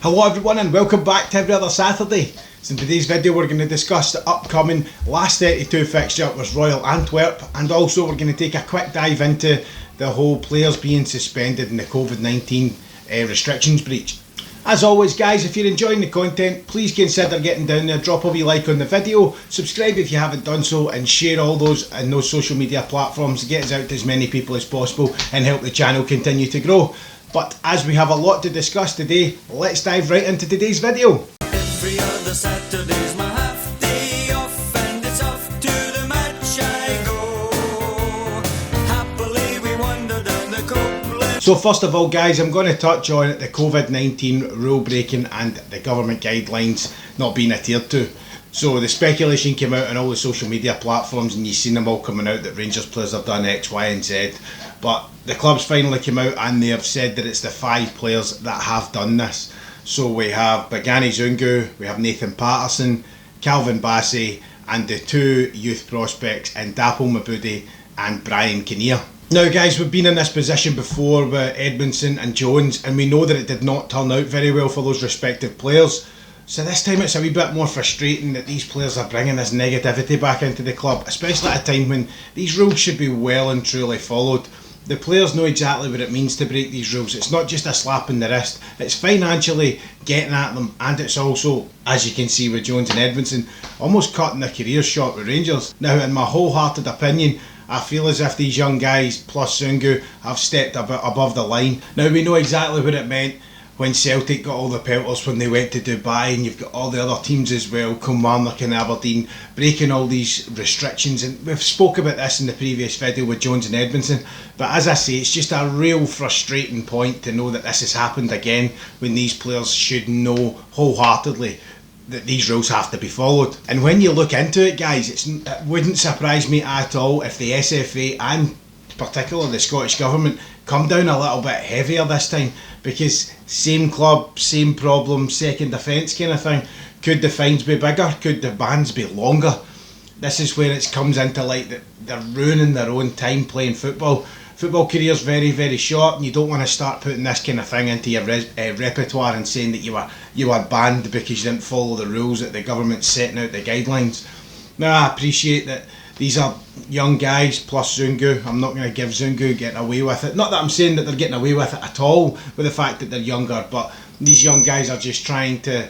Hello everyone and welcome back to Every Other Saturday. So in today's video we're going to discuss the upcoming last 32 fixture with Royal Antwerp, and also we're going to take a quick dive into the whole players being suspended in the COVID-19 restrictions breach. As always guys, if you're enjoying the content, please consider getting down there, drop a wee like on the video, subscribe if you haven't done so, and share all those in those social media platforms to get us out to as many people as possible and help the channel continue to grow. But as we have a lot to discuss today, let's dive right into today's video. Every other Saturday's my half day off, and it's off to the match I go. Happily we wander down the Copeland. So first of all guys, I'm going to touch on the COVID-19 rule breaking and the government guidelines not being adhered to. So the speculation came out on all the social media platforms and you've seen them all coming out that Rangers players have done X, Y and Z. But the clubs finally came out and they have said that it's the 5 players that have done this. So we have Bongani Zungu, we have Nathan Patterson, Calvin Bassey, and the 2 youth prospects in Dapple Mabudi and Brian Kinnear. Now guys, we've been in this position before with Edmondson and Jones, and we know that it did not turn out very well for those respective players. So this time it's a wee bit more frustrating that these players are bringing this negativity back into the club, especially at a time when these rules should be well and truly followed. The players know exactly what it means to break these rules. It's not just a slap in the wrist, it's financially getting at them, and it's also, as you can see with Jones and Edmondson, almost cutting their careers short with Rangers. Now in my wholehearted opinion, I feel as if these young guys plus Zungu have stepped a bit above the line. Now we know exactly what it meant when Celtic got all the pelters when they went to Dubai, and you've got all the other teams as well, Kilmarnock and Aberdeen, breaking all these restrictions, and we've spoke about this in the previous video with Jones and Edmondson. But as I say, it's just a real frustrating point to know that this has happened again when these players should know wholeheartedly that these rules have to be followed. And when you look into it guys, it wouldn't surprise me at all if the SFA and particularly the Scottish Government come down a little bit heavier this time, because same club, same problem, second offence kind of thing. Could the fines be bigger? Could the bans be longer? This is where it comes into light that they're ruining their own time playing football. Football career's very, very short, and you don't want to start putting this kind of thing into your repertoire and saying that you were banned because you didn't follow the rules that the government's setting out the guidelines. Now I appreciate that these are young guys plus Zungu. I'm not going to give Zungu getting away with it. Not that I'm saying that they're getting away with it at all with the fact that they're younger, but these young guys are just trying to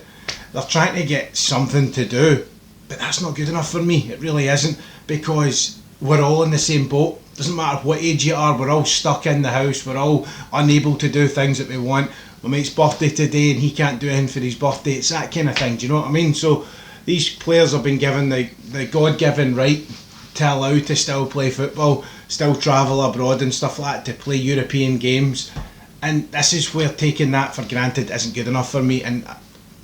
get something to do. But that's not good enough for me. It really isn't, because we're all in the same boat. Doesn't matter what age you are, we're all stuck in the house. We're all unable to do things that we want. My mate's birthday today and he can't do anything for his birthday. It's that kind of thing, do you know what I mean? So these players have been given the God-given right to allow to still play football, still travel abroad and stuff like that, to play European games, and this is where taking that for granted isn't good enough for me. And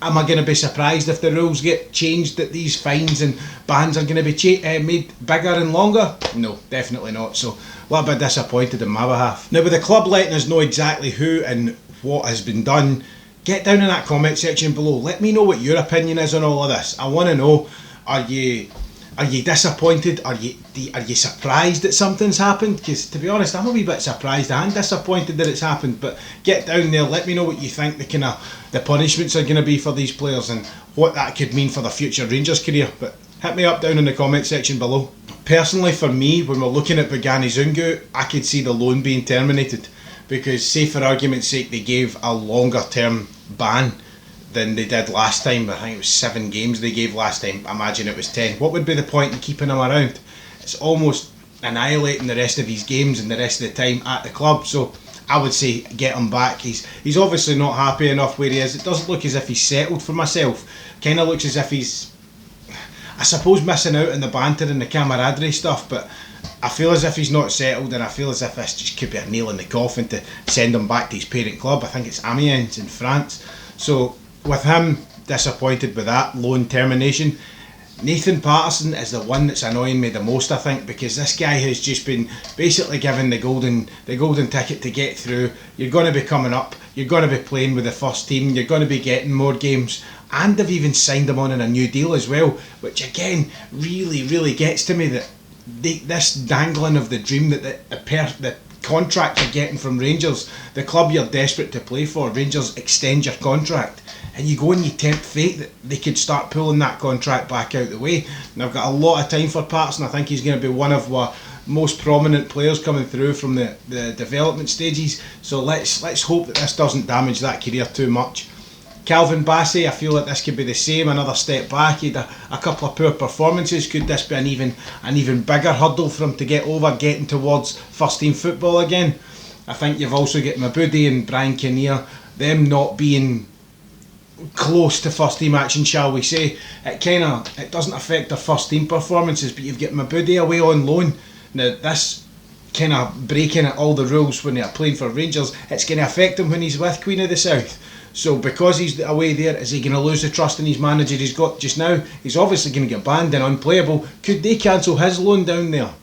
am I going to be surprised if the rules get changed, that these fines and bans are going to be made bigger and longer? No, definitely not. So a little bit disappointed on my behalf. Now with the club letting us know exactly who and what has been done, get down in that comment section below. Let me know what your opinion is on all of this. I want to know, are you disappointed? Are you surprised that something's happened? Because to be honest, I'm a wee bit surprised and disappointed that it's happened. But get down there, let me know what you think the punishments are going to be for these players and what that could mean for the future Rangers career. But hit me up down in the comment section below. Personally for me, when we're looking at Bongani Zungu, I could see the loan being terminated, because say for argument's sake they gave a longer term ban than they did last time. I think it was 7 games they gave last time. Imagine it was 10. What would be the point in keeping him around? It's almost annihilating the rest of his games and the rest of the time at the club. So I would say get him back. He's obviously not happy enough where he is. It doesn't look as if he's settled for myself. Kind of looks as if he's, I suppose, missing out on the banter and the camaraderie stuff, but I feel as if he's not settled, and I feel as if this just could be a nail in the coffin to send him back to his parent club. I think it's Amiens in France. So with him, disappointed with that loan termination. Nathan Patterson is the one that's annoying me the most, I think, because this guy has just been basically given the golden ticket to get through. You're going to be coming up, you're going to be playing with the first team, you're going to be getting more games, and they've even signed him on in a new deal as well, which again really gets to me, that this dangling of the dream that the contract you're getting from Rangers, the club you're desperate to play for, Rangers extend your contract, and you go and you tempt fate that they could start pulling that contract back out the way. And I've got a lot of time for Patterson. I think he's going to be one of our most prominent players coming through from the development stages. So let's hope that this doesn't damage that career too much. Calvin Bassey, I feel like this could be the same, another step back. He had a couple of poor performances. Could this be an even bigger hurdle for him to get over, getting towards first team football again? I think you've also got Mabudi and Brian Kinnear, them not being close to first team action, shall we say. It doesn't affect their first team performances, but you've got Mabudi away on loan. Now this kind of breaking all the rules when they're playing for Rangers, it's going to affect him when he's with Queen of the South. So because he's away there, is he going to lose the trust in his manager he's got just now? He's obviously going to get banned and unplayable. Could they cancel his loan down there?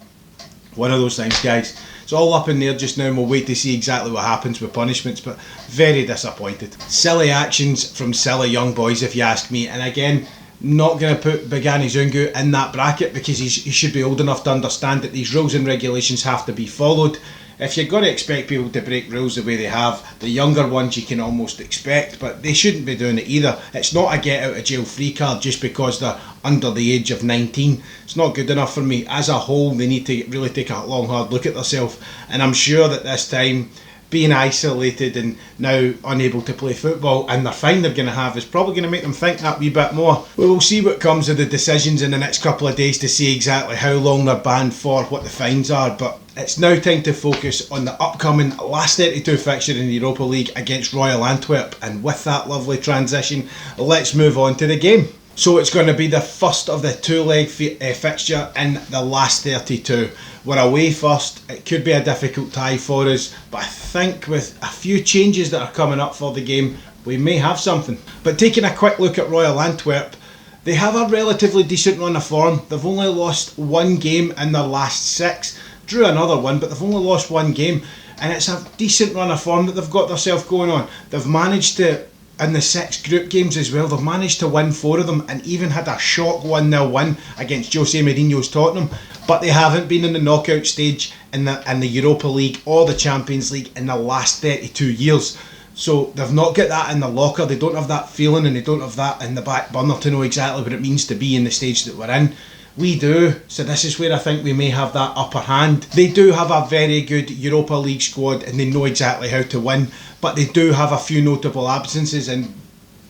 One of those things, guys. It's all up in there just now, and we'll wait to see exactly what happens with punishments, but very disappointed. Silly actions from silly young boys, if you ask me. And again, not going to put Bigani Zungu in that bracket because he should be old enough to understand that these rules and regulations have to be followed. If you're going to expect people to break rules the way they have, the younger ones you can almost expect, but they shouldn't be doing it either. It's not a get out of jail free card just because they're under the age of 19. It's not good enough for me. As a whole, they need to really take a long hard look at themselves, and I'm sure that this time, being isolated and now unable to play football, and the fine they're going to have is probably going to make them think that wee bit more. We will see what comes of the decisions in the next couple of days to see exactly how long they're banned for, what the fines are, but it's now time to focus on the upcoming last 32 fixture in the Europa League against Royal Antwerp, and with that lovely transition, let's move on to the game. So it's going to be the first of the two-leg fixture in the last 32. We're away first. It could be a difficult tie for us, but I think with a few changes that are coming up for the game, we may have something. But taking a quick look at Royal Antwerp, they have a relatively decent run of form. They've only lost one game in their last 6. Drew another one, but they've only lost one game, and it's a decent run of form that they've got themselves going on. They've managed to, in the 6 group games as well, they've managed to win 4 of them and even had a shock 1-0 win against Jose Mourinho's Tottenham, but they haven't been in the knockout stage in the Europa League or the Champions League in the last 32 years. So they've not got that in the locker, they don't have that feeling, and they don't have that in the back burner to know exactly what it means to be in the stage that we're in. We do, so this is where I think we may have that upper hand. They do have a very good Europa League squad and they know exactly how to win, but they do have a few notable absences, and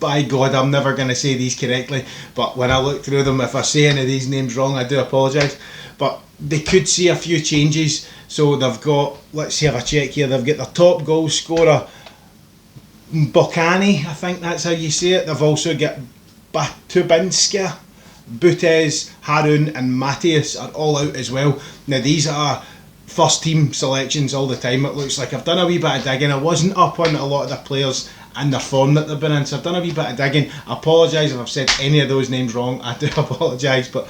by God, I'm never going to say these correctly, but when I look through them, if I say any of these names wrong, I do apologise. But they could see a few changes. So they've got, let's have a check here, they've got their top goal scorer, Bocani, I think that's how you say it. They've also got Batubinska, Butez, Harun and Matthias are all out as well. Now these are first team selections all the time, it looks like. I've done a wee bit of digging. I wasn't up on a lot of the players and their form that they've been in, so I've done a wee bit of digging. I apologise if I've said any of those names wrong, I do apologise, but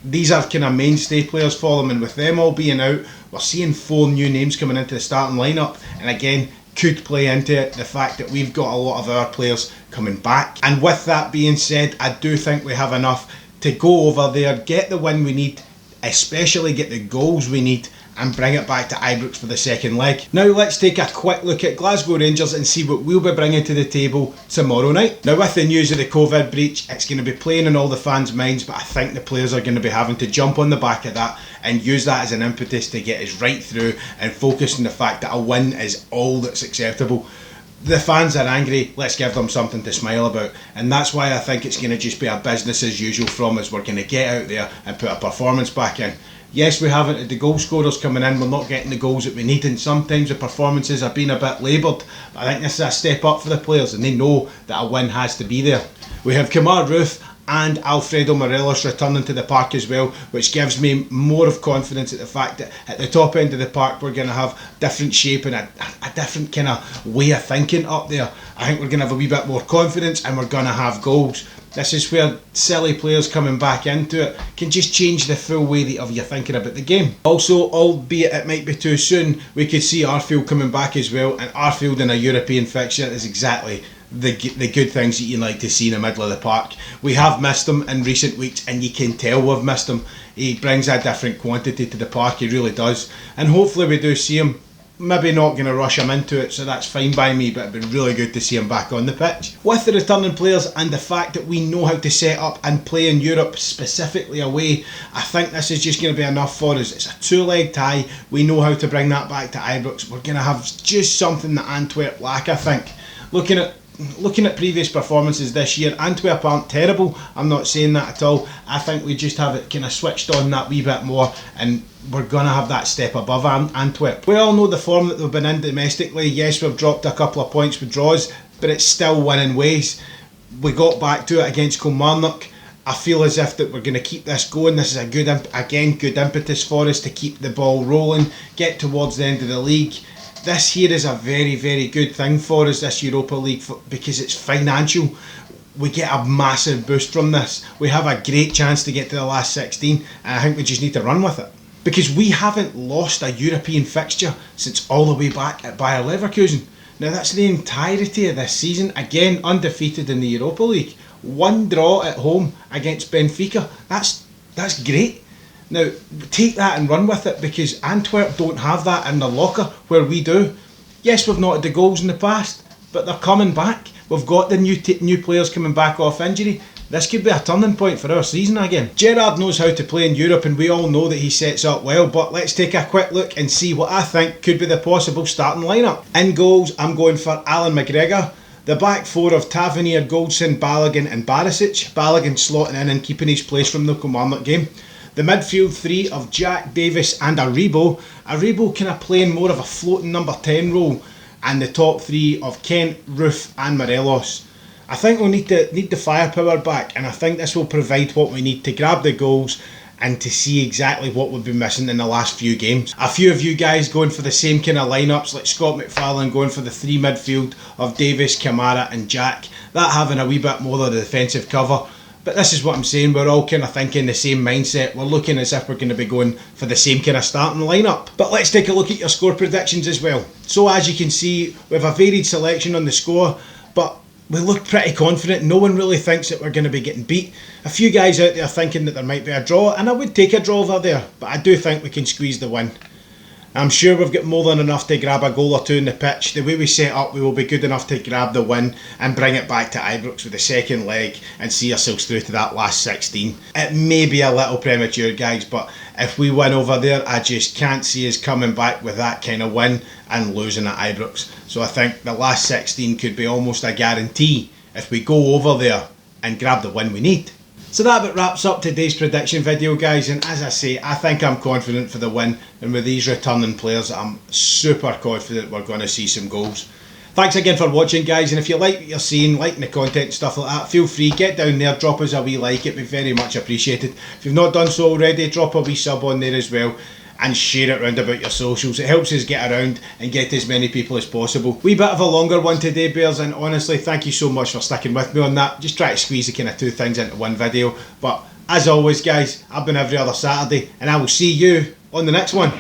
these are kind of mainstay players for them, and with them all being out, we're seeing 4 new names coming into the starting lineup, and again, could play into it, the fact that we've got a lot of our players coming back. And with that being said, I do think we have enough to go over there, get the win we need, especially get the goals we need, and bring it back to Ibrox for the second leg. Now let's take a quick look at Glasgow Rangers and see what we'll be bringing to the table tomorrow night. Now with the news of the COVID breach, it's going to be playing in all the fans' minds, but I think the players are going to be having to jump on the back of that and use that as an impetus to get us right through and focus on the fact that a win is all that's acceptable. The fans are angry, let's give them something to smile about, and that's why I think it's going to just be a business as usual from us. We're going to get out there and put a performance back in. Yes, we haven't had the goal scorers coming in, we're not getting the goals that we need, and sometimes the performances are being a bit laboured, but I think this is a step up for the players and they know that a win has to be there. We have Kemar Roofe and Alfredo Morelos returning to the park as well, which gives me more of confidence at the fact that at the top end of the park we're going to have different shape and a different kind of way of thinking up there. I think we're going to have a wee bit more confidence and we're going to have goals. This is where silly players coming back into it can just change the full way of your thinking about the game. Also, albeit it might be too soon, we could see Arfield coming back as well, and Arfield in a European fixture is exactly the good things that you like to see in the middle of the park. We have missed him in recent weeks, and you can tell we've missed him. He brings a different quantity to the park, he really does, and hopefully we do see him maybe not going to rush him into it, so that's fine by me, but it'd be really good to see him back on the pitch. With the returning players and the fact that we know how to set up and play in Europe, specifically away, I think this is just going to be enough for us. It's a two-leg tie. We know how to bring that back to Ibrox. We're going to have just something that Antwerp lack, I think. Looking at previous performances this year, Antwerp aren't terrible. I'm not saying that at all. I think we just have it kind of switched on that wee bit more, and we're going to have that step above Antwerp. We all know the form that they've been in domestically. Yes, we've dropped a couple of points with draws, but it's still winning ways. We got back to it against Kilmarnock. I feel as if that we're going to keep this going. This is a good impetus for us to keep the ball rolling, get towards the end of the league. This here is a very, very good thing for us, this Europa League, because it's financial. We get a massive boost from this. We have a great chance to get to the last 16, and I think we just need to run with it. Because we haven't lost a European fixture since all the way back at Bayer Leverkusen. Now that's the entirety of this season, again undefeated in the Europa League. One draw at home against Benfica, that's great. Now, take that and run with it, because Antwerp don't have that in the locker where we do. Yes, we've not had the goals in the past, but they're coming back. We've got the new players coming back off injury. This could be a turning point for our season again. Gerrard knows how to play in Europe, and we all know that he sets up well, but let's take a quick look and see what I think could be the possible starting lineup. In goals, I'm going for Alan McGregor. The back four of Tavernier, Goldson, Balogun and Barisic. Balogun slotting in and keeping his place from the Kilmarnock game. The midfield three of Jack, Davis and Aribo. Aribo kind of playing more of a floating number 10 role. And the top three of Kent, Roof and Morelos. I think we'll need the firepower back, and I think this will provide what we need to grab the goals and to see exactly what we've been missing in the last few games. A few of you guys going for the same kind of lineups, like Scott McFarlane going for the three midfield of Davis, Kamara and Jack. That having a wee bit more of the defensive cover. But this is what I'm saying, we're all kind of thinking the same mindset. We're looking as if we're going to be going for the same kind of starting lineup. But let's take a look at your score predictions as well. So as you can see, we have a varied selection on the score, but we look pretty confident. No one really thinks that we're going to be getting beat. A few guys out there thinking that there might be a draw, and I would take a draw over there, but I do think we can squeeze the win. I'm sure we've got more than enough to grab a goal or two in the pitch. The way we set up, we will be good enough to grab the win and bring it back to Ibrox with the second leg and see ourselves through to that last 16. It may be a little premature, guys, but if we win over there, I just can't see us coming back with that kind of win and losing at Ibrox. So I think the last 16 could be almost a guarantee if we go over there and grab the win we need. So that about wraps up today's prediction video, guys, and as I say, I think I'm confident for the win, and with these returning players I'm super confident we're going to see some goals. Thanks again for watching, guys, and if you like what you're seeing, liking the content and stuff like that, feel free, get down there, drop us a wee like, it'd be very much appreciated. If you've not done so already, drop a wee sub on there as well, and share it round about your socials. It helps us get around and get to as many people as possible. Wee bit of a longer one today, Bears, and honestly, thank you so much for sticking with me on that. Just try to squeeze the kind of two things into one video. But as always, guys, I've been every other Saturday, and I will see you on the next one.